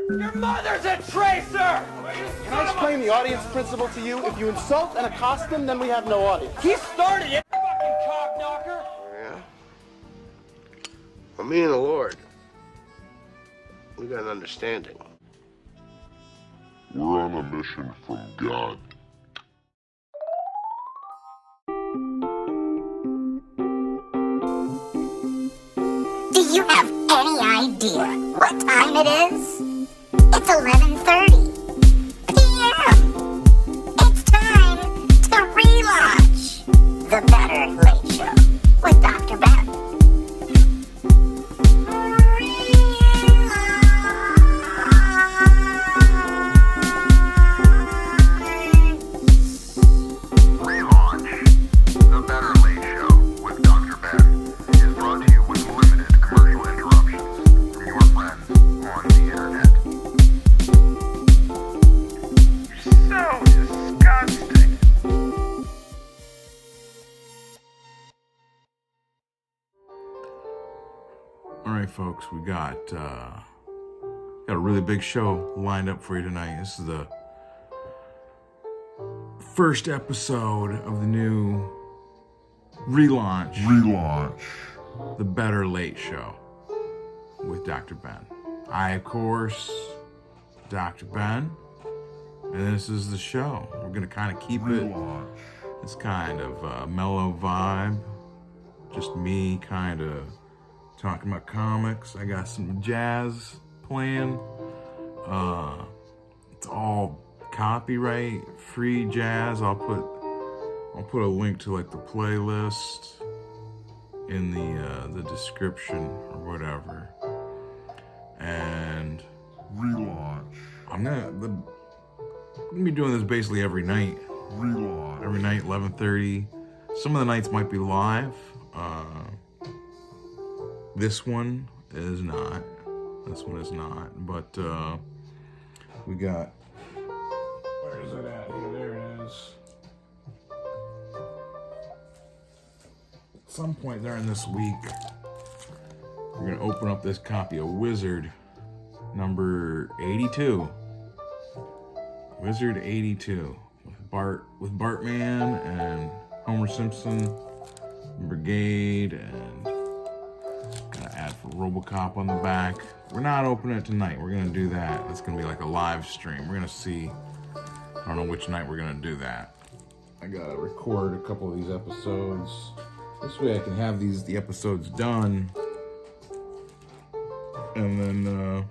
Your mother's a tracer! Can I explain the audience principle to you? If you insult and accost them, then we have no audience. He started it, fucking cock knocker! Yeah? Well, me and the Lord, we got an understanding. We're on a mission from God. Do you have any idea what time it is? It's 11:30 p.m. It's time to relaunch The Better Late Show with Dr.Ben. All right, folks, we got a really big show lined up for you tonight. This is the first episode of the new relaunch, The Better Late Show with Dr.Ben. I, of course, Dr.Ben, and this is the show. We're gonna kind of keep it this kind of mellow vibe, just me kind of talking about comics. I got some jazz playing. It's all copyright free jazz. I'll put a link to like the playlist in the description or whatever. And relaunch. I'm gonna be doing this basically every night. Relaunch. Every night, 11:30. Some of the nights might be live. This one is not. But we got. Where is it at? There it is. At some point during this week, we're gonna open up this copy of Wizard number 82. Wizard 82 with Bartman and Homer Simpson, Brigade, and got an ad for RoboCop on the back. We're not opening it tonight. We're gonna do that. It's gonna be like a live stream. We're gonna see. I don't know which night we're gonna do that. I gotta record a couple of these episodes. This way I can have the episodes done, and then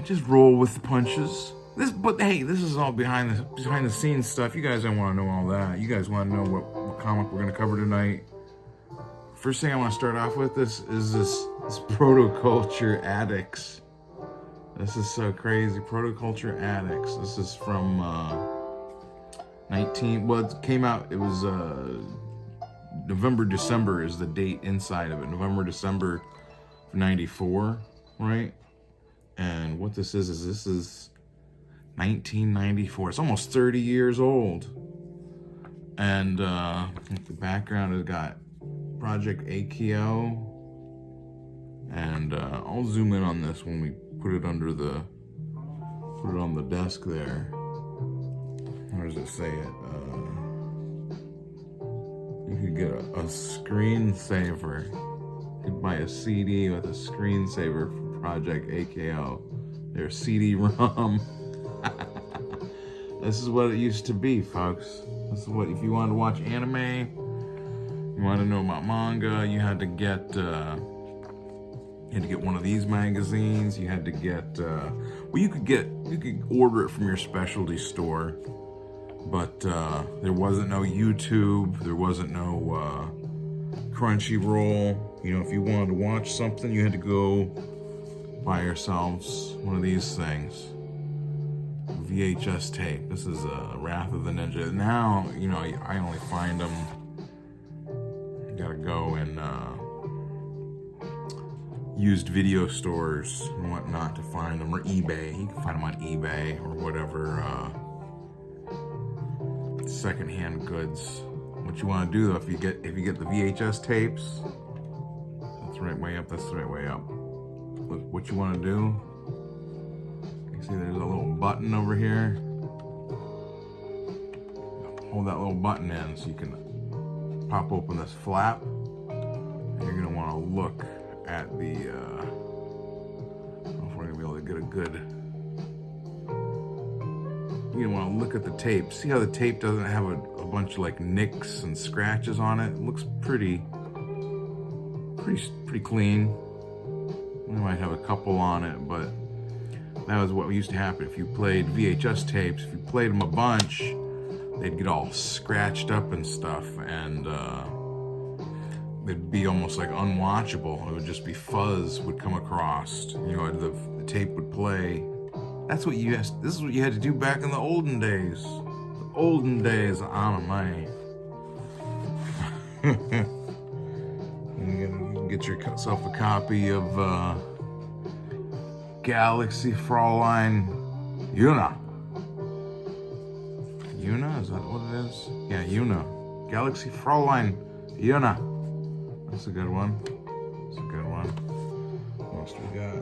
just roll with the punches. But hey, this is all behind the scenes stuff. You guys don't want to know all that. You guys want to know what comic we're gonna cover tonight. First thing I want to start off with this Protoculture Addicts. This is so crazy. Protoculture Addicts. This is from it came out, it was November, December is the date inside of it. November, December 94, right? And what this is 1994. It's almost 30 years old. And the background has got Project AKO. And I'll zoom in on this when we put it on the desk there. Where does it say it? You could get a screensaver. You could buy a CD with a screensaver for Project AKO. Their CD-ROM. This is what it used to be, folks. This is what, if you wanted to watch anime, you wanted to know about manga, you had to get one of these magazines. You had to get, you could order it from your specialty store, but there wasn't no YouTube, there wasn't no Crunchyroll. You know, if you wanted to watch something, you had to go buy yourselves one of these things. VHS tape. This is Wrath of the Ninja. Now, I only find them. You gotta go in used video stores and whatnot to find them, or eBay. You can find them on eBay or whatever. Secondhand goods. What you want to do though, if you get the VHS tapes, that's the right way up. look, what you want to do. You see there's a little button over here. Hold that little button in so you can pop open this flap. And you're going to want to look at the, I don't know if we're going to be able to get a good, you're going to want to look at the tape. See how the tape doesn't have a bunch of like nicks and scratches on it? It looks pretty clean. We might have a couple on it, but that was what used to happen. If you played VHS tapes, if you played them a bunch, they'd get all scratched up and stuff, and they'd be almost like unwatchable. It would just be fuzz would come across. You know, the tape would play. This is what you had to do back in the olden days. The olden days on my. You can get yourself a copy of Galaxy Fraulein Una. Una? Is that what it is? Yeah, Una. Galaxy Fraulein Una. That's a good one. That's a good one. What else do we got?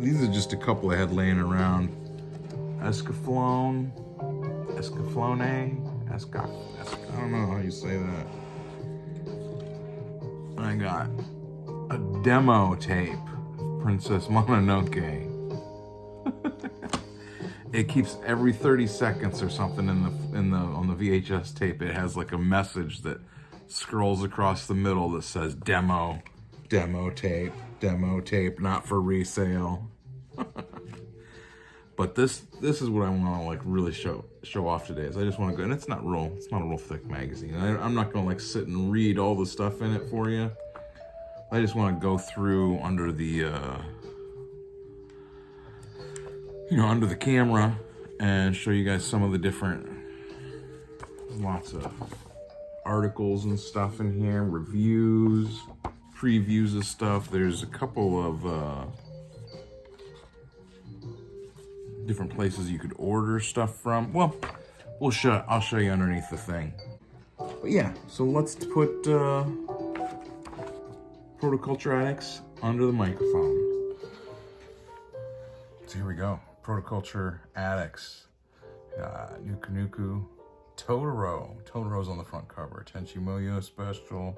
These are just a couple I had laying around. Escaflowne. I don't know how you say that. I got a demo tape of Princess Mononoke. It keeps every 30 seconds or something on the VHS tape. It has like a message that scrolls across the middle that says demo tape, not for resale. But this is what I want to like really show off today. Is I just want to go, and it's not a real thick magazine. I'm not going to like sit and read all the stuff in it for you. I just want to go through under the under the camera and show you guys some of the different, lots of articles and stuff in here, reviews, previews of stuff. There's a couple of different places you could order stuff from. Well, I'll show you underneath the thing. But yeah, so let's put Protoculture Addicts under the microphone. So here we go. Protoculture Addicts. Nuku Nuku. Totoro. Totoro's on the front cover. Tenchi Muyo special.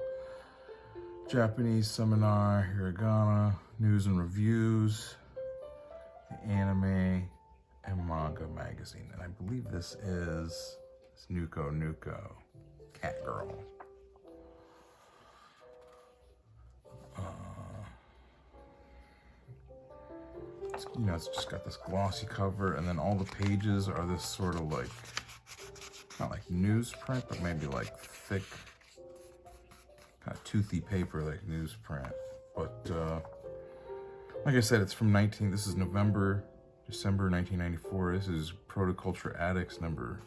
Japanese seminar. Hiragana. News and reviews. The anime and manga magazine. And I believe this is Nuko Nuko. Cat Girl. It's just got this glossy cover, and then all the pages are this sort of like, not like newsprint, but maybe like thick, kind of toothy paper like newsprint. But like I said, it's from this is December 1994. This is Protoculture Addicts number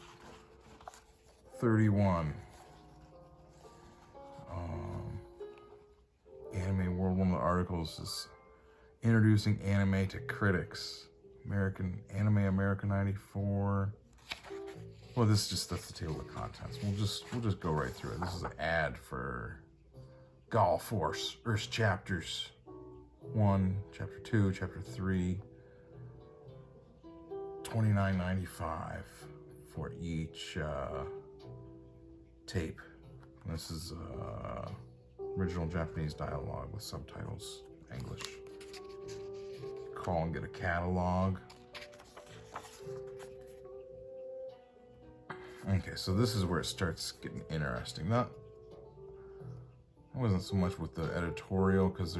31. Anime World, one of the articles is introducing anime to critics. America 94. Well, this is just the table of contents. We'll just go right through it. This is an ad for Gal Force Earth Chapters 1, Chapter 2, Chapter 3. $29.95 for each tape. And this is original Japanese dialogue with subtitles English. Call and get a catalog. Okay, so this is where it starts getting interesting. It wasn't so much with the editorial, because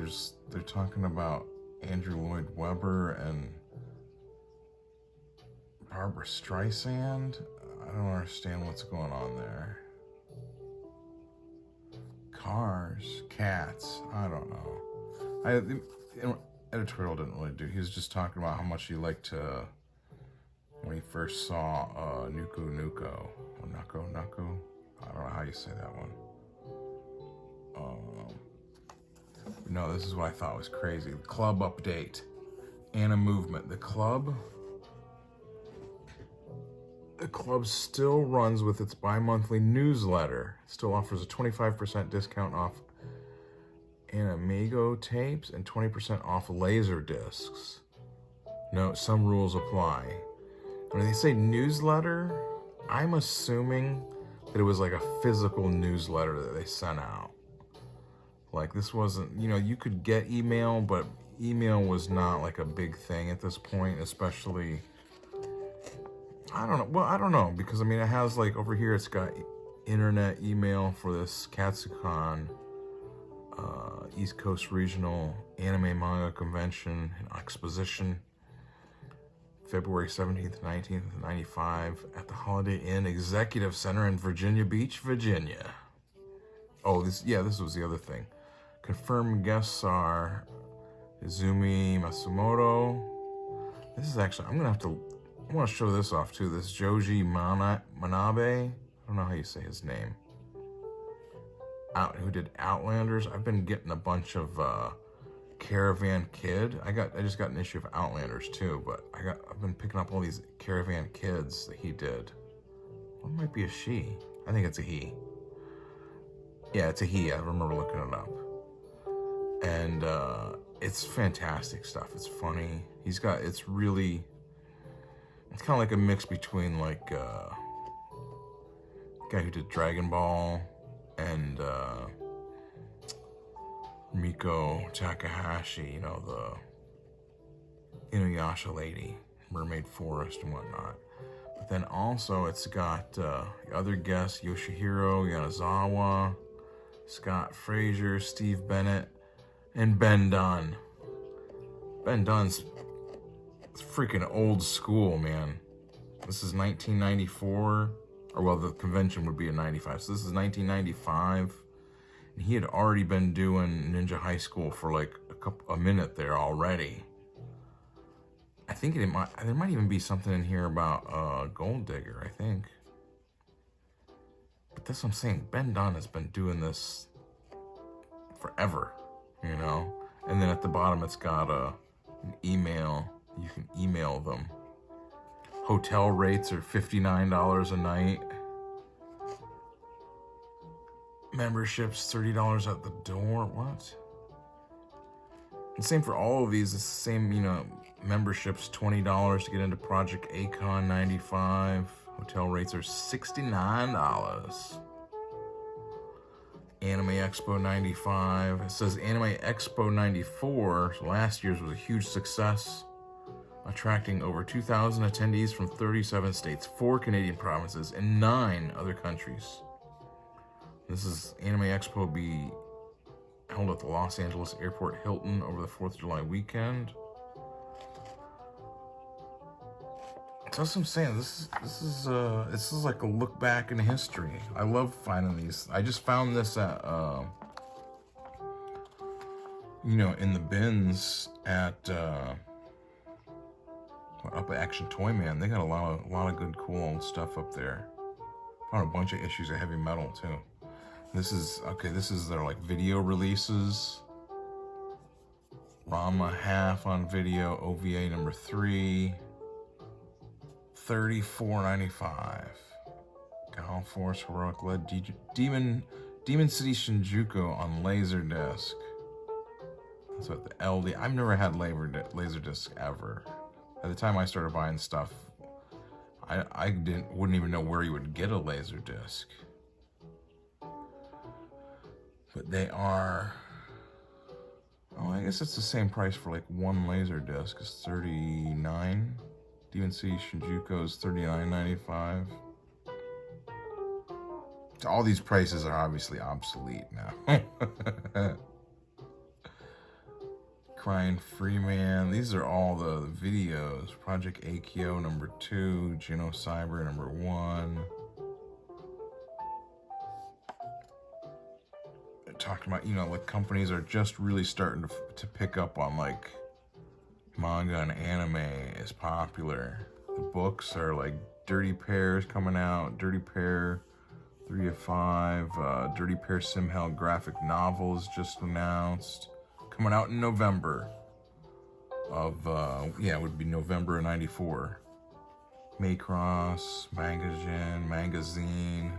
they're talking about Andrew Lloyd Webber and Barbara Streisand. I don't understand what's going on there. Cars, cats, I don't know. The editorial didn't really do. He was just talking about how much he liked to, when he first saw Nuku Nuko, or Nuko. I don't know how you say that one. No, this is what I thought was crazy. The club update and a movement. The club still runs with its bi-monthly newsletter. It still offers a 25% discount off Animago tapes and 20% off laser discs. No, some rules apply. When they say newsletter, I'm assuming that it was like a physical newsletter that they sent out. Like this wasn't, you know, you could get email, but email was not like a big thing at this point, especially, I don't know. Well, I don't know, because I mean, it has like over here, it's got internet email for this Katsucon East Coast Regional Anime Manga Convention and Exposition, February 17th, 19th, 95 at the Holiday Inn Executive Center in Virginia Beach, Virginia. Oh, this was the other thing. Confirmed guests are Izumi Matsumoto. This is actually, I want to show this off too. This Joji Manabe. I don't know how you say his name. Who did Outlanders. I've been getting a bunch of Caravan Kid. I just got an issue of Outlanders too, but I've been picking up all these Caravan Kids that he did. What might be a she? I think it's a he. Yeah, it's a he. I remember looking it up. And it's fantastic stuff. It's funny. It's kind of like a mix between like the guy who did Dragon Ball and Miko Takahashi, you know, the Inuyasha lady, Mermaid Forest and whatnot. But then also it's got the other guests, Yoshihiro Yanazawa, Scott Frazier, Steve Bennett, and Ben Dunn. Ben Dunn's freaking old school, man. This is 1994, or well, the convention would be in 95, so this is 1995. And he had already been doing Ninja High School for like a minute there already. I think there might even be something in here about Gold Digger, I think. But that's what I'm saying. Ben Dunn has been doing this forever, you know? And then at the bottom, it's got an email. You can email them. Hotel rates are $59 a night. Memberships, $30 at the door. What? And same for all of these. It's the same, you know, memberships, $20 to get into Project Acon, $95. Hotel rates are $69. Anime Expo 95. It says Anime Expo 94, so last year's was a huge success, attracting over 2,000 attendees from 37 states, 4 Canadian provinces, and 9 other countries. This is Anime Expo will be held at the Los Angeles Airport Hilton over the 4th of July weekend. So that's what I'm saying. This is like a look back in history. I love finding these. I just found this at you know, in the bins at up at Action Toy Man. They got a lot of good cool old stuff up there. Found a bunch of issues of heavy metal too. This is their like video releases. Rama half on video, OVA number 3. $34.95. Gal Force Heroic Led Demon City Shinjuku on Laserdisc. That's what the LD. I've never had Laserdisc ever. At the time I started buying stuff, I wouldn't even know where you would get a Laserdisc. But they are. Oh, I guess it's the same price for like one Laserdisc. It's $39. Demon City Shinjuku is $39.95. So all these prices are obviously obsolete now. Crying Freeman. These are all the videos. Project Akio number 2. Geno Cyber number 1. Talking about, you know, like companies are just really starting to pick up on like manga and anime is popular. The books are like Dirty Pair's coming out. Dirty Pair 3 of 5. Dirty Pair Simhell graphic novels just announced. Coming out in November of, it would be November of 94. Macross, Magazine,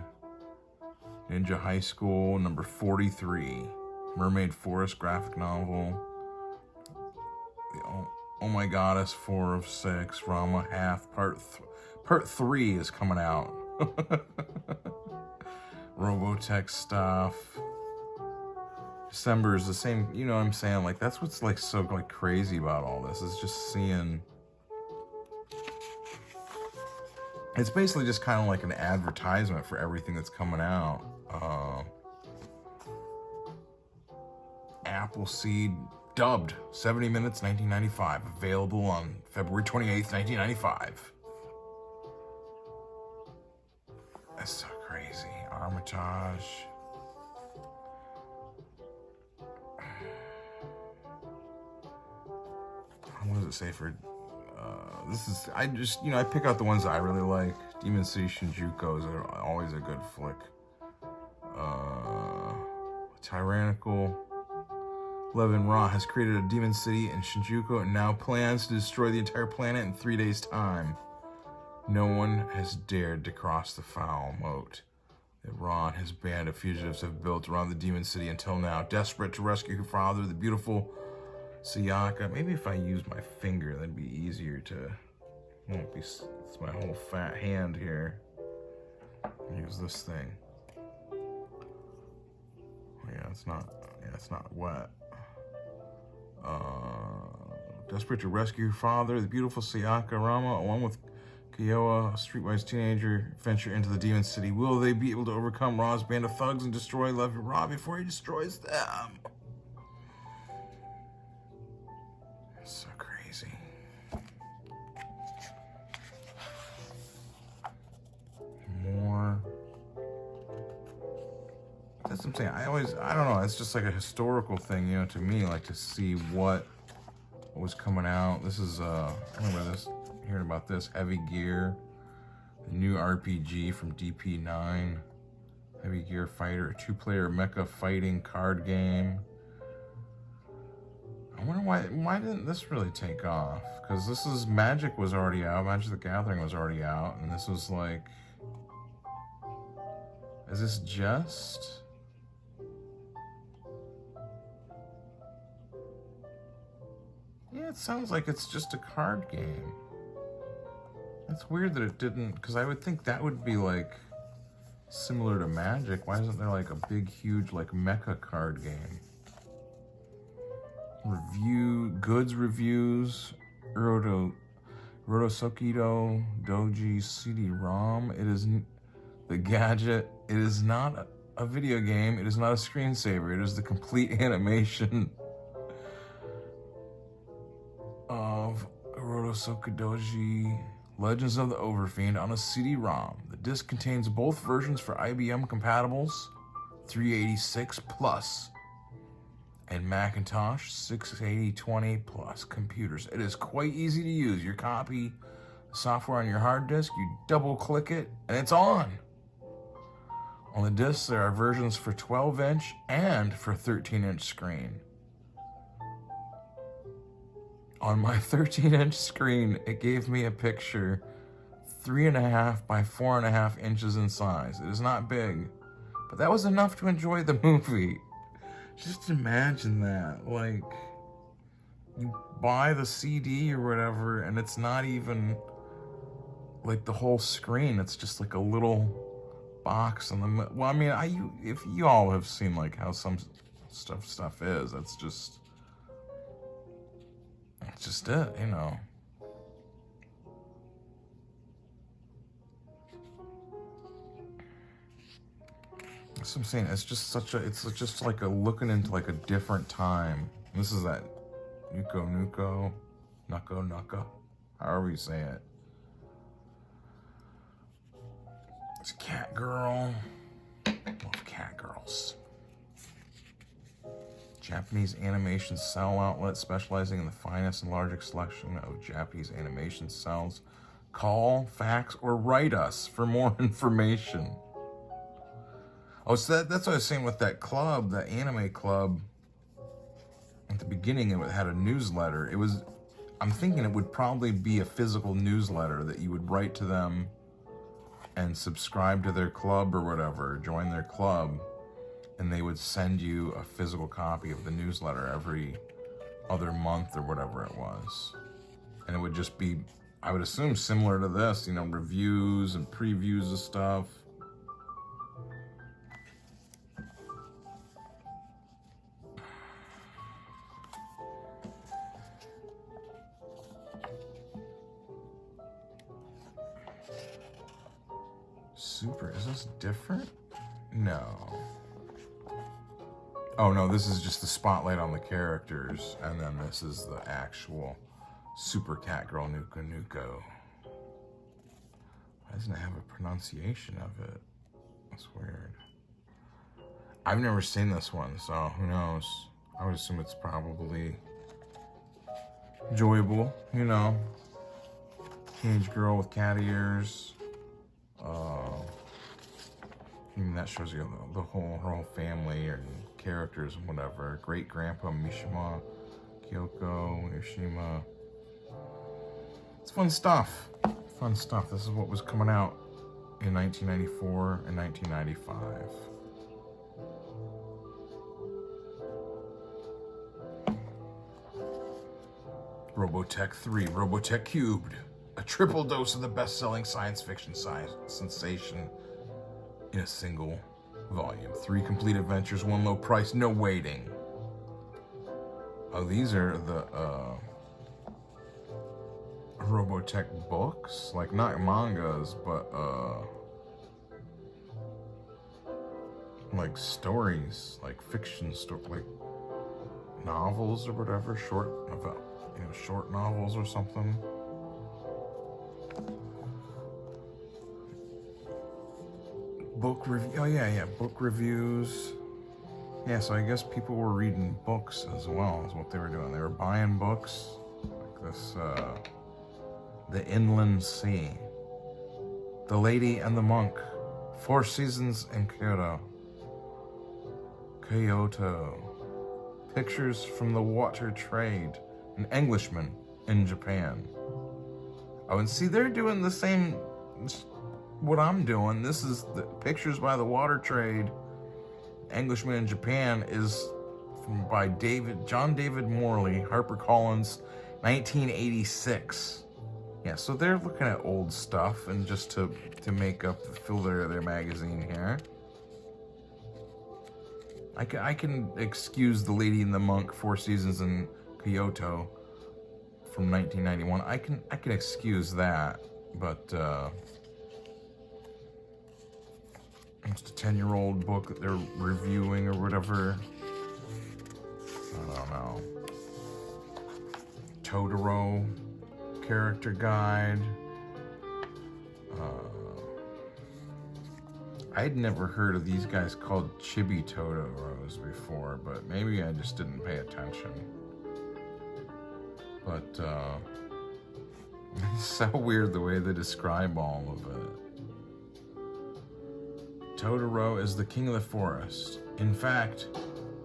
Ninja High School, number 43. Mermaid Forest graphic novel. The Oh My Goddess 4 of 6. Rama Half Part 3 is coming out. Robotech stuff. December is the same, you know what I'm saying? Like, that's what's like so like crazy about all this, is just seeing. It's basically just kind of like an advertisement for everything that's coming out. Appleseed dubbed 70 minutes 1995, available on February 28th 1995. That's so crazy. Armitage. What does it say for this is, I just, you know, I pick out the ones that I really like. Demon City Shinjuku is always a good flick. Tyrannical Levin Ra has created a demon city in Shinjuku and now plans to destroy the entire planet in 3 days' time. No one has dared to cross the foul moat that Ra and his band of fugitives have built around the demon city until now. Desperate to rescue her father, the beautiful Sayaka. Maybe if I use my finger, that'd be easier to. Won't be. It's my whole fat hand here. Use this thing. Yeah, it's not. Yeah, it's not wet. Desperate to rescue her father, the beautiful Sayaka Rama, along with Kyoa, a streetwise teenager, venture into the demon city. Will they be able to overcome Ra's band of thugs and destroy Levin Ra before he destroys them? So crazy. More. That's what I'm saying. I don't know, it's just like a historical thing, you know, to me, like to see what was coming out. This is, I remember this, hearing about this, Heavy Gear, the new RPG from DP9. Heavy Gear Fighter, a 2-player mecha fighting card game. I wonder why didn't this really take off? Because this is, Magic was already out, Magic the Gathering was already out, and this was like, is this just? Yeah, it sounds like it's just a card game. That's weird that it didn't, because I would think that would be like similar to Magic. Why isn't there like a big, huge like mecha card game? Goods reviews, Rotosokido Doji CD-ROM. It is the gadget. It is not a video game. It is not a screensaver. It is the complete animation of Rotosokidoji Legends of the Overfiend on a CD-ROM. The disc contains both versions for IBM compatibles 386 Plus and Macintosh 680/20 Plus computers. It is quite easy to use. You copy the software on your hard disk, you double click it, and it's on. On the discs, there are versions for 12-inch and for 13-inch screen. On my 13-inch screen, it gave me a picture 3.5 by 4.5 inches in size. It is not big, but that was enough to enjoy the movie. Just imagine that, like, you buy the CD or whatever, and it's not even like the whole screen. It's just like a little box in the. Well, I mean, if you all have seen like how some stuff is, it's just it, you know. That's what I'm saying. It's just it's just like a looking into like a different time. This is that Nuko, however you say it. It's Cat Girl. Love Cat Girls. Japanese animation cell outlet specializing in the finest and largest selection of Japanese animation cells. Call, fax, or write us for more information. Oh, so that's what I was saying with that club, that anime club. At the beginning, it had a newsletter. I'm thinking it would probably be a physical newsletter that you would write to them and subscribe to their club or whatever, join their club. and they would send you a physical copy of the newsletter every other month or whatever it was. And it would just be, I would assume, similar to this, you know, reviews and previews of stuff. Super, is this different? No. Oh no, this is just the spotlight on the characters, and then this is the actual Super Cat Girl Nuka Nuko. Why doesn't it have a pronunciation of it? That's weird. I've never seen this one, so who knows? I would assume it's probably enjoyable, you know. Teenage girl with cat ears. I mean, that shows you her whole family and characters and whatever. Great Grandpa Mishima, Kyoko, Yoshima. It's fun stuff. Fun stuff. This is what was coming out in 1994 and 1995. Robotech 3, Robotech Cubed. A triple dose of the best-selling science fiction sensation in a single volume. 3 complete adventures, 1 low price, no waiting. Oh, these are the Robotech books? Like, not mangas, but like stories, like fiction like novels or whatever, short novels or something. Book review. Oh yeah, book reviews. Yeah, so I guess people were reading books as well, is what they were doing. They were buying books, like this, The Inland Sea, The Lady and the Monk, 4 Seasons in Kyoto, Pictures from the Water Trade, An Englishman in Japan. Oh, and see, they're doing the same, what I'm doing. This is the Pictures by the Water Trade, Englishman in Japan, is by John David Morley, HarperCollins, 1986. Yeah, so they're looking at old stuff and just to fill their magazine here. I can excuse The Lady and the Monk, 4 Seasons in Kyoto from 1991. I can excuse that, but almost a 10-year-old book that they're reviewing or whatever. I don't know. Totoro character guide. I'd never heard of these guys called Chibi Totoros before, but maybe I just didn't pay attention. But it's so weird the way they describe all of it. Totoro is the king of the forest. In fact,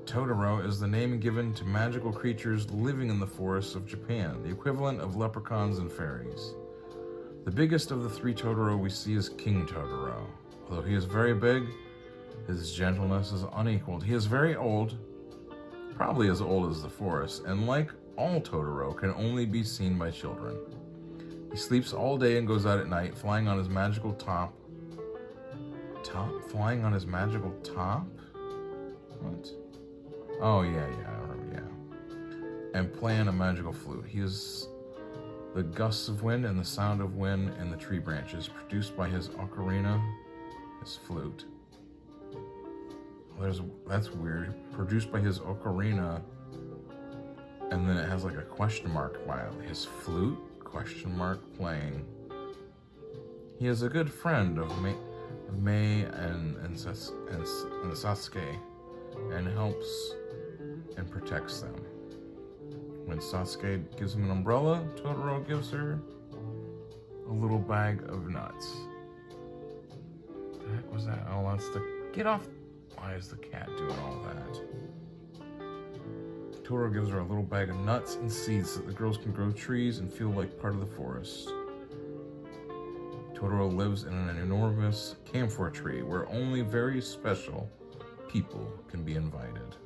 Totoro is the name given to magical creatures living in the forests of Japan, the equivalent of leprechauns and fairies. The biggest of the 3 Totoro we see is King Totoro. Although he is very big, his gentleness is unequaled. He is very old, probably as old as the forest, and like all Totoro, can only be seen by children. He sleeps all day and goes out at night, flying on his magical top. Flying on his magical top? What? Oh, yeah. And playing a magical flute. He is the gusts of wind and the sound of wind in the tree branches, produced by his ocarina, his flute. That's weird. Produced by his ocarina, and then it has like a question mark by it. His flute, question mark, playing. He is a good friend of Mei and Sasuke, and helps and protects them. When Sasuke gives him an umbrella, Totoro gives her a little bag of nuts. What the heck was that? Oh, that's the... Get off! Why is the cat doing all that? Totoro gives her a little bag of nuts and seeds so that the girls can grow trees and feel like part of the forest. Totoro lives in an enormous camphor tree where only very special people can be invited.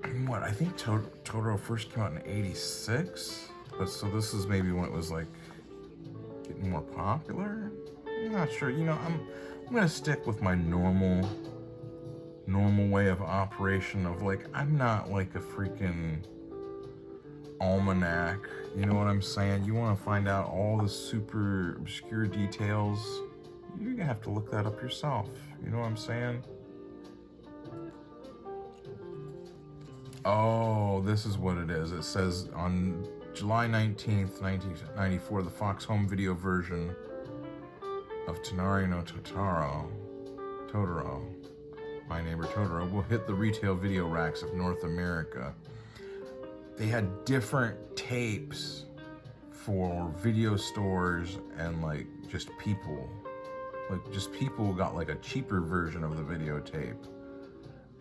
And what, I think Totoro first came out in '86? But so this is maybe when it was like getting more popular? I'm not sure. You know, I'm gonna stick with my normal way of operation of like, I'm not like a freaking almanac, you know what I'm saying? You want to find out all the super obscure details, you're gonna have to look that up yourself, you know what I'm saying? Oh, this is what it is. It says on July 19th, 1994, the Fox Home Video version of Tonari no Totoro, My Neighbor Totoro, will hit the retail video racks of North America. They had different tapes for video stores and like just people. Like just people got like a cheaper version of the videotape.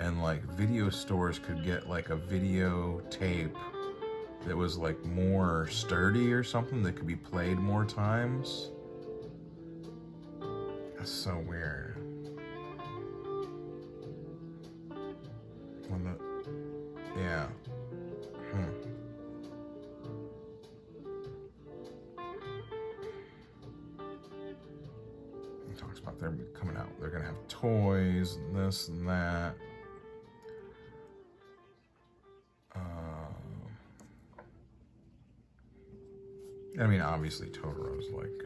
And like video stores could get like a videotape that was like more sturdy or something that could be played more times. That's so weird. Yeah. It talks about they're coming out. They're gonna have toys and this and that. I mean, obviously Totoro's like,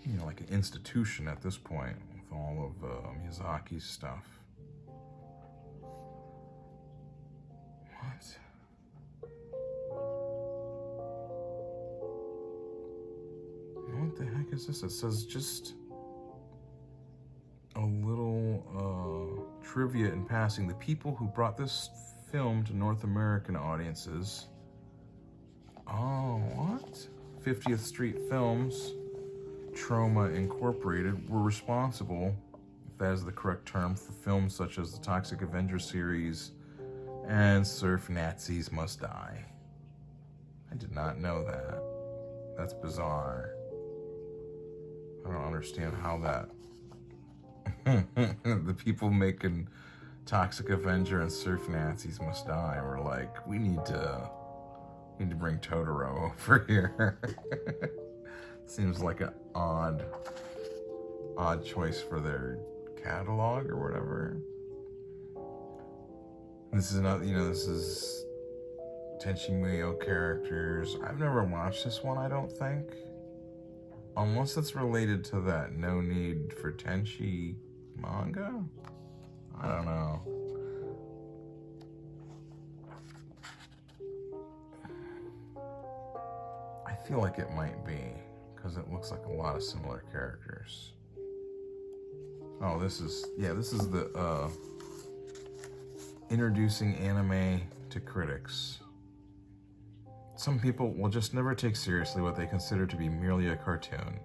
you know, like an institution at this point with all of Miyazaki's stuff. What the heck is this? It says just a little trivia in passing. The people who brought this film to North American audiences, oh, what? 50th Street Films, Trauma Incorporated, were responsible, if that is the correct term, for films such as the Toxic Avenger series and Surf Nazis Must Die. I did not know that. That's bizarre. I don't understand how that... the people making Toxic Avenger and Surf Nazis Must Die were like, we need to bring Totoro over here. Seems like an odd choice for their catalog or whatever. This is not, you know, this is Tenchi Muyo characters. I've never watched this one, I don't think. Unless it's related to that No Need for Tenchi manga? I don't know. I feel like it might be, because it looks like a lot of similar characters. Oh, this is the, introducing anime to critics. Some people will just never take seriously what they consider to be merely a cartoon.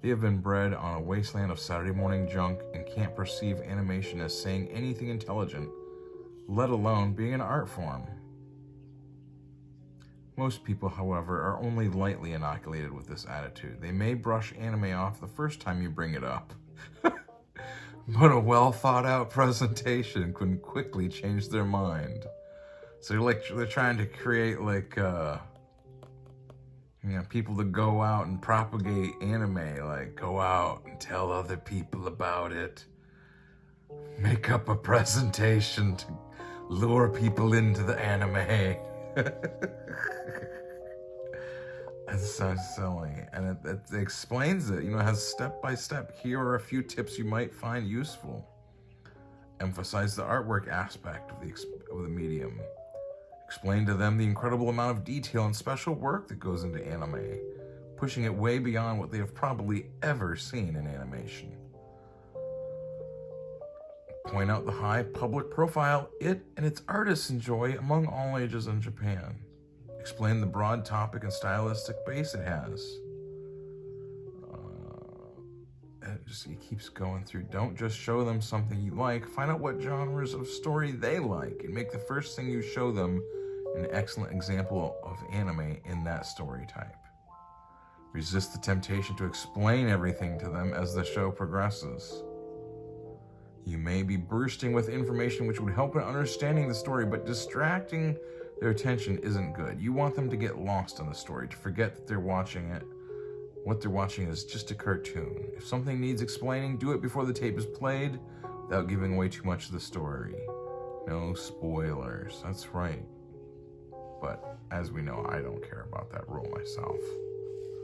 They have been bred on a wasteland of Saturday morning junk and can't perceive animation as saying anything intelligent, let alone being an art form. Most people, however, are only lightly inoculated with this attitude. They may brush anime off the first time you bring it up. But a well-thought-out presentation can quickly change their mind. So they're trying to create like, you know, people to go out and propagate anime, like go out and tell other people about it. Make up a presentation to lure people into the anime. It's so silly, and it explains it. You know, it has step-by-step. Here are a few tips you might find useful. Emphasize the artwork aspect of the medium. Explain to them the incredible amount of detail and special work that goes into anime, pushing it way beyond what they have probably ever seen in animation. Point out the high public profile it and its artists enjoy among all ages in Japan. Explain the broad topic and stylistic base it has. It keeps going through. Don't just show them something you like. Find out what genres of story they like and make the first thing you show them an excellent example of anime in that story type. Resist the temptation to explain everything to them as the show progresses. You may be bursting with information which would help in understanding the story, but distracting their attention isn't good. You want them to get lost in the story, to forget that they're watching it. What they're watching is just a cartoon. If something needs explaining, do it before the tape is played without giving away too much of the story. No spoilers. That's right. But as we know, I don't care about that rule myself.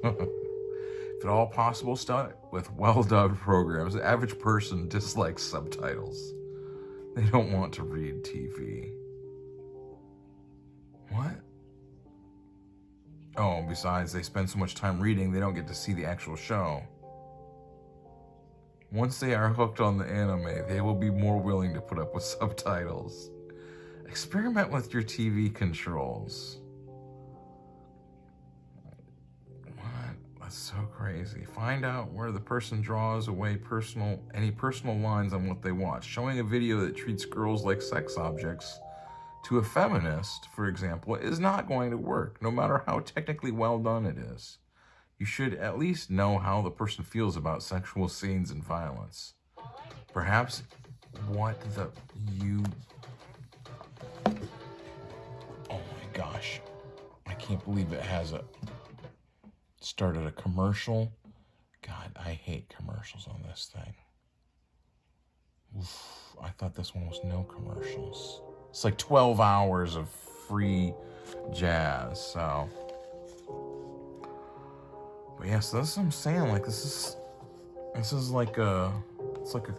If at all possible, start with well-dubbed programs. The average person dislikes subtitles. They don't want to read TV. What? Oh, besides, they spend so much time reading, they don't get to see the actual show. Once they are hooked on the anime, they will be more willing to put up with subtitles. Experiment with your TV controls. That's so crazy. Find out where the person draws away any personal lines on what they watch. Showing a video that treats girls like sex objects to a feminist, for example, is not going to work, no matter how technically well done it is. You should at least know how the person feels about sexual scenes and violence. Perhaps what the Oh my gosh. I can't believe it has started a commercial. God, I hate commercials on this thing. Oof, I thought this one was no commercials. It's like 12 hours of free jazz, so. But yeah, so that's what I'm saying. Like this is like it's like a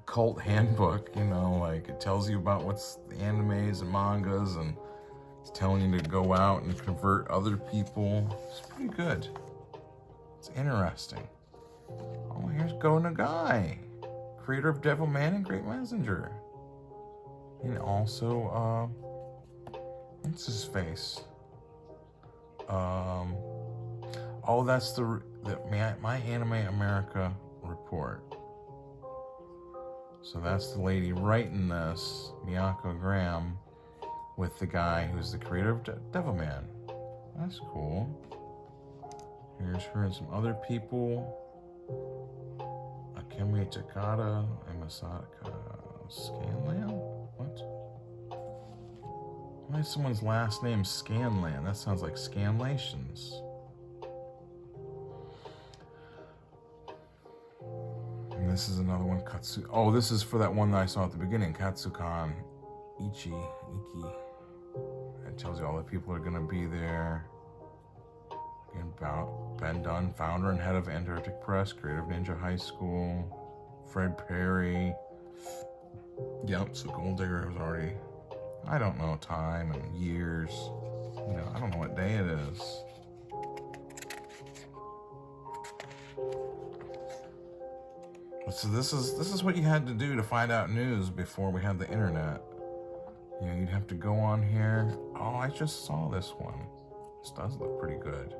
cult handbook, you know, like it tells you about what's the animes and mangas, and it's telling you to go out and convert other people. It's pretty good. It's interesting. Oh, here's Go Nagai, creator of Devilman and Great Messenger. And also, what's his face? Oh, that's the My Anime America report. So that's the lady writing this, Miyako Graham, with the guy who's the creator of Devilman. That's cool. Here's her and some other people. Akemi Takada and Masaka Scanlan? What? Why is someone's last name Scanlan? That sounds like Scanlations. And this is another one, Oh, this is for that one that I saw at the beginning, Katsukan Iki. It tells you all the people are gonna be there. Again, Ben Dunn, founder and head of Antarctic Press, creator of Ninja High School. Fred Perry. Yep, so Gold Digger was already, I don't know, time and years. You know, I don't know what day it is. So this is what you had to do to find out news before we had the internet. You know, you'd have to go on here. Oh, I just saw this one. This does look pretty good.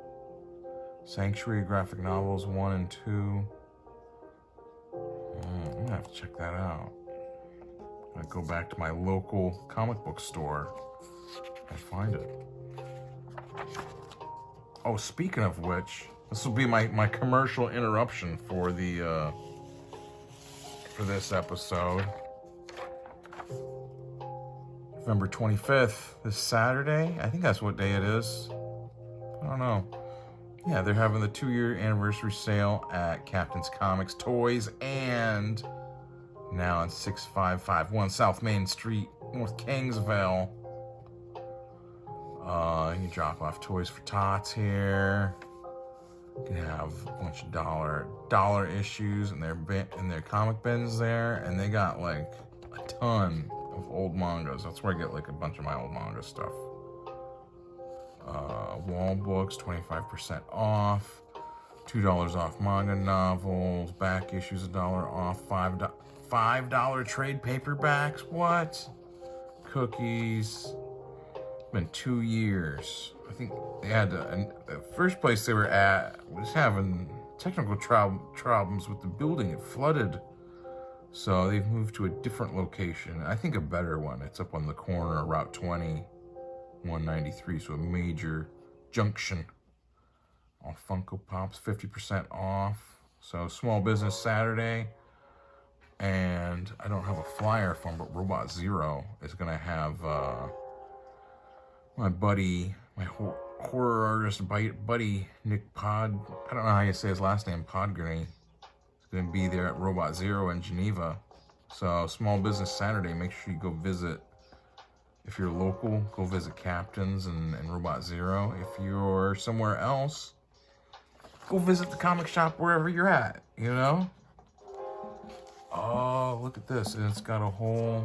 Sanctuary graphic novels 1 and 2. I'm gonna have to check that out. I go back to my local comic book store and find it. Oh, speaking of which, this will be my commercial interruption for the for this episode. November 25th, this Saturday. I think that's what day it is. I don't know. Yeah, they're having the 2-year anniversary sale at Captain's Comics Toys and now on 6551 South Main Street, North Kingsville. You can drop off toys for tots here. You can have a bunch of dollar issues in their comic bins there, and they got like a ton of old mangas. That's where I get like a bunch of my old manga stuff. Wall books, 25% off. $2 off manga novels. Back issues $1 off. $5 trade paperbacks. What? Cookies. It's been 2 years. I think they had the first place they were at was having technical problems with the building. It flooded. So they've moved to a different location. I think a better one. It's up on the corner of Route 20, 193, so a major junction. All Funko Pops, 50% off. So Small Business Saturday. And I don't have a flyer from, but Robot Zero is going to have my buddy, my horror artist buddy, Nick Pod. I don't know how you say his last name, Podgurney. He's going to be there at Robot Zero in Geneva. So Small Business Saturday, make sure you go visit. If you're local, go visit Captain's and Robot Zero. If you're somewhere else, go visit the comic shop wherever you're at, you know? Oh, look at this. And it's got a whole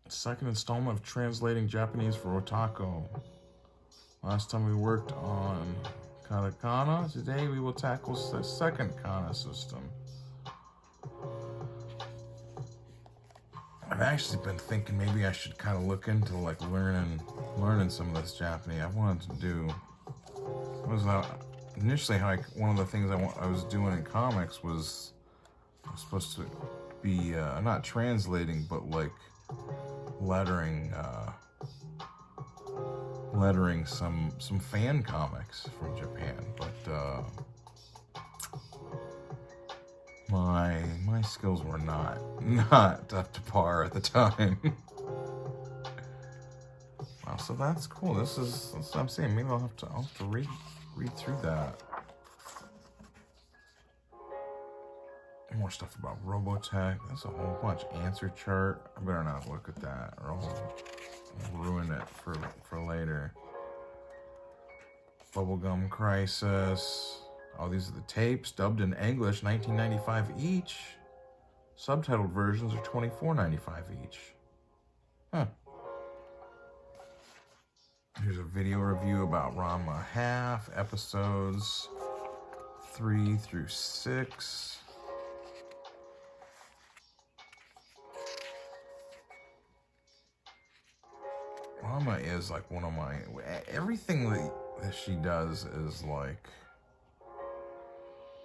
second installment of translating Japanese for otaku. Last time we worked on katakana. Today we will tackle the second kana system. I've actually been thinking maybe I should kind of look into like learning some of this Japanese. I wanted to do. Initially, one of the things I was doing in comics was I was supposed to be not translating, but like lettering some fan comics from Japan. But my skills were not up to par at the time. Wow, so that's cool. That's what I'm saying. Maybe I'll have to read through that. More stuff about Robotech. That's a whole bunch. Answer chart. I better not look at that, or I'll ruin it for later. Bubblegum Crisis. Oh, these are the tapes, dubbed in English, $19.95 each. Subtitled versions are $24.95 each. Huh. Here's a video review about Ranma Half, episodes 3 through 6. Ranma is like one of my... Everything that she does is like...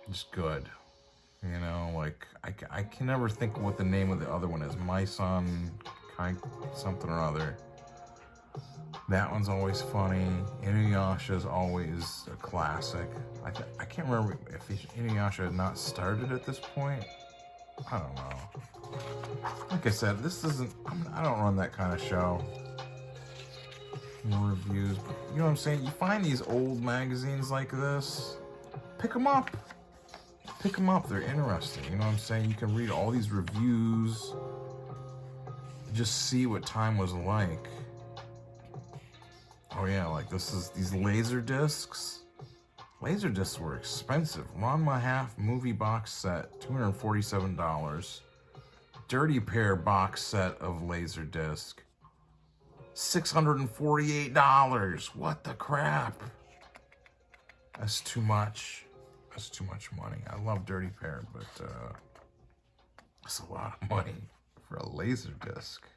just good. You know, like, I can never think of what the name of the other one is. My Son, something or other. That one's always funny. Inuyasha is always a classic. I can't remember if Inuyasha had not started at this point. I don't know. Like I said, this isn't... I don't run that kind of show. More reviews. You know what I'm saying? You find these old magazines like this, pick them up. Pick them up. They're interesting. You know what I'm saying? You can read all these reviews. Just see what time was like. Oh yeah, like these laser discs. Laser discs were expensive. Ranma Half movie box set, $247. Dirty Pair box set of laser disc, $648. What the crap? That's too much. That's too much money. I love Dirty Pair, but that's a lot of money for a laser disc.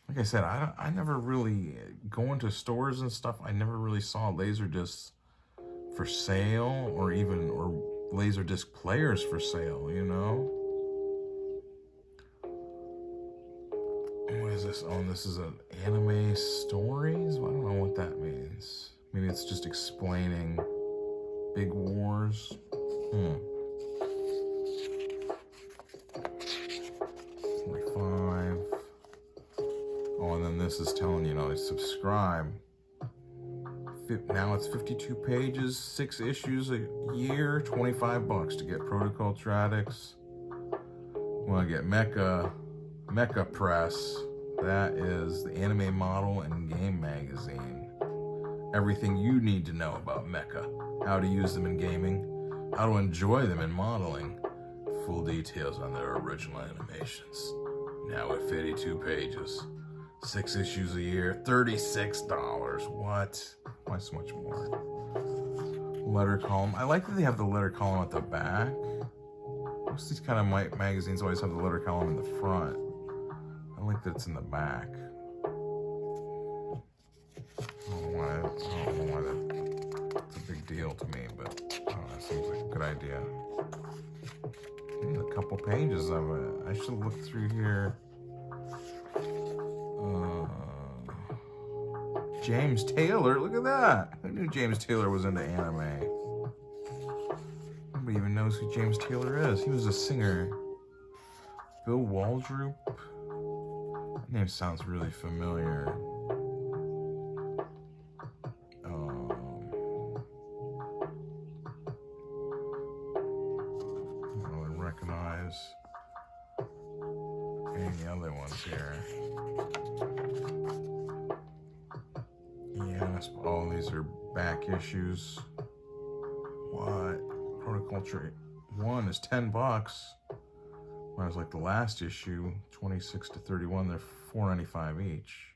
Like I said, I never really, going to stores and stuff, I never really saw laser discs for sale or laser disc players for sale, you know? What is this? Oh, this is an anime stories? Well, I don't know what that means. Maybe it's just explaining Big Wars. 45. Oh, and then this is telling you, subscribe. Now it's 52 pages, 6 issues a year, $25 to get Protoculture Addicts. Want to get Mecha Press. That is the anime model and game magazine. Everything you need to know about mecha. How to use them in gaming. How to enjoy them in modeling. Full details on their original animations. Now at 52 pages. 6 issues a year, $36. What? Why so much more? Letter column. I like that they have the letter column at the back. Most of these kind of magazines always have the letter column in the front. I like that it's in the back. I don't know why that's a big deal to me, but that seems like a good idea. A couple pages of it. I should look through here. James Taylor, look at that. Who knew James Taylor was into anime? Nobody even knows who James Taylor is. He was a singer. Bill Waldrop. That name sounds really familiar. I don't recognize any of the other ones here. Yes, all these are back issues. What? Protoculture 1 is $10. Whereas like the last issue, 26 to 31, they're $4.95 each.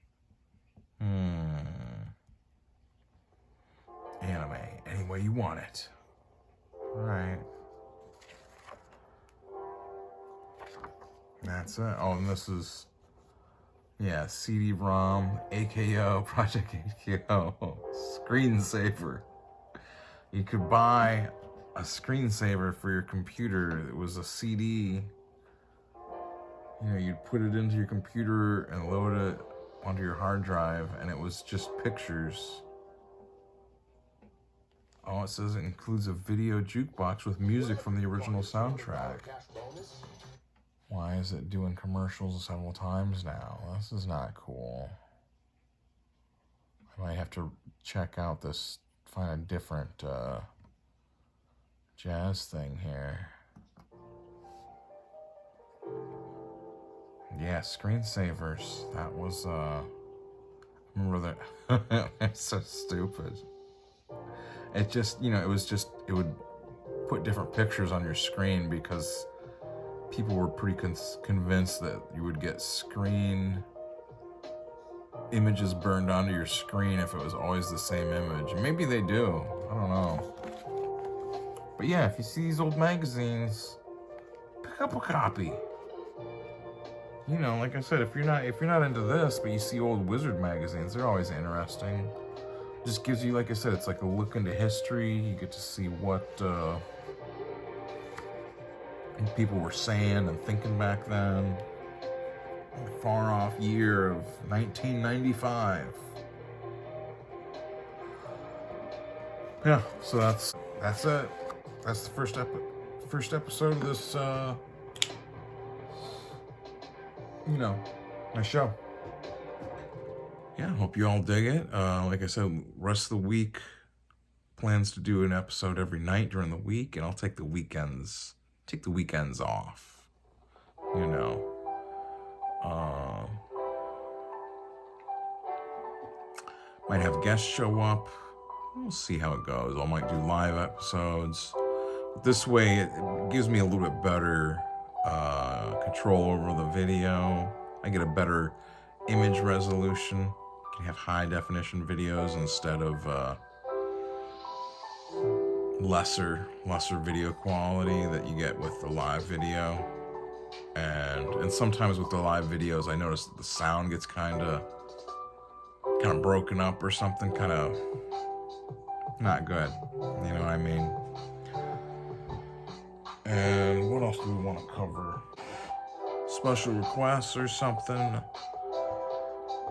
Anime, any way you want it. All right. That's it. Oh, and this is, yeah, CD-ROM, AKO, Project AKO, screensaver. You could buy a screensaver for your computer. It was a CD. You know, you'd put it into your computer and load it onto your hard drive, and it was just pictures. Oh, it says it includes a video jukebox with music from the original soundtrack. Why is it doing commercials several times now? This is not cool. I might have to check out this, find a different jazz thing here. Yeah, screensavers. That was, remember that? It's so stupid. It just, you know, it would put different pictures on your screen because people were pretty convinced that you would get screen images burned onto your screen if it was always the same image. And maybe they do. I don't know. But yeah, if you see these old magazines, pick up a copy. You know, like I said, if you're not into this, but you see old wizard magazines, they're always interesting. Just gives you, like I said, it's like a look into history. You get to see what people were saying and thinking back then. The far off year of 1995. Yeah, so that's it. That's the first episode of this my show. Yeah, hope you all dig it. Like I said, rest of the week, plans to do an episode every night during the week, and I'll take the weekends off. You know. Might have guests show up. We'll see how it goes. I might do live episodes. But this way, it gives me a little bit better control over the video. I get a better image resolution. I can have high definition videos instead of lesser video quality that you get with the live video. And sometimes with the live videos, I notice that the sound gets kind of broken up or something, kind of not good. You know what I mean? And what else do we want to cover? Special requests or something.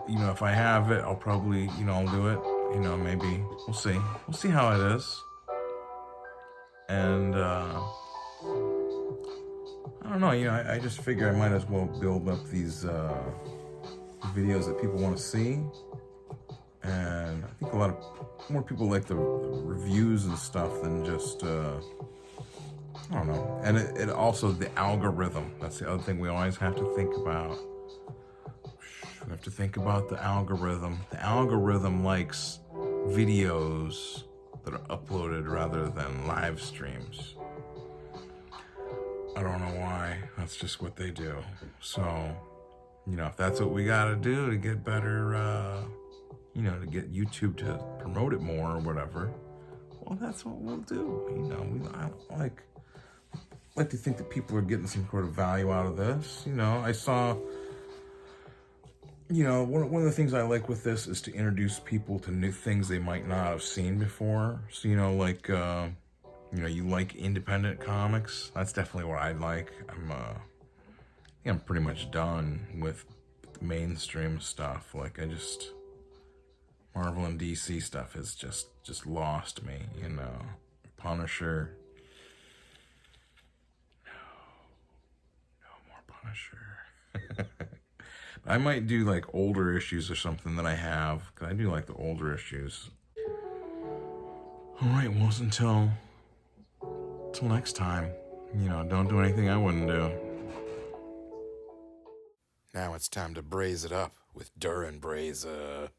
You know, if I have it, I'll probably, I'll do it. You know, maybe. We'll see. We'll see how it is. And, I don't know, I just figure I might as well build up these videos that people want to see. And I think a lot more people like the reviews and stuff than just, I don't know. And it also, the algorithm. That's the other thing we always have to think about. We have to think about the algorithm. The algorithm likes videos that are uploaded rather than live streams. I don't know why. That's just what they do. So, if that's what we gotta do to get better, to get YouTube to promote it more or whatever, well, that's what we'll do. I like to think that people are getting some sort of value out of this. I saw, one of the things I like with this is to introduce people to new things they might not have seen before. So, you like independent comics. That's definitely what I like. I'm pretty much done with mainstream stuff. Like, Marvel and DC stuff has just lost me, you know. Punisher. No more Punisher. I might do like older issues or something that I have, because I do like the older issues. All right, well, until next time, you know, don't do anything I wouldn't do. Now it's time to braze it up with Deüren Brazer.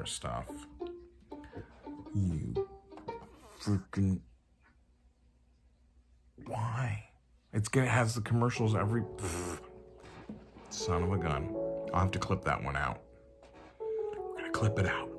Stuff. You freaking... Why? It's gonna has the commercials every... Son of a gun. I'll have to clip that one out. clip it out.